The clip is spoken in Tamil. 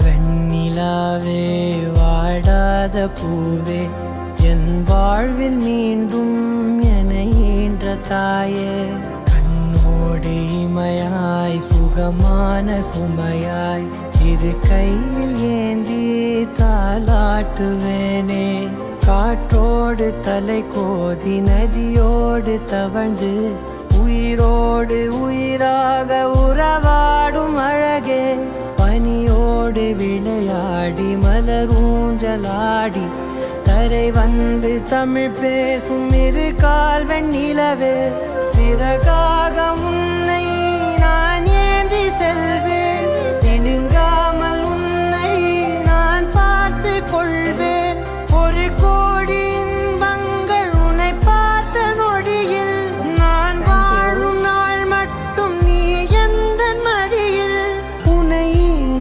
வெண்ணிலாவே வாடாத பூவே என் வாழ்வில் மீண்டும் என ஈன்ற தாயே கண்ணோடு இமையாய் சுகமான சுமையாய் இது கையில் ஏந்தி தாலாட்டுவேனே காற்றோடு தலை கோதி நதியோடு தவழ்ந்து உயிரோடு உயிராக உறவாடும் அழகே பனியோடு விளையாடி மலரூஞ்சலாடி தரை வந்து தமிழ் பேசும் இரு கால் வெண்ணிலவே சிறகாக உன்னை நான் ஏந்தி செல்வேன்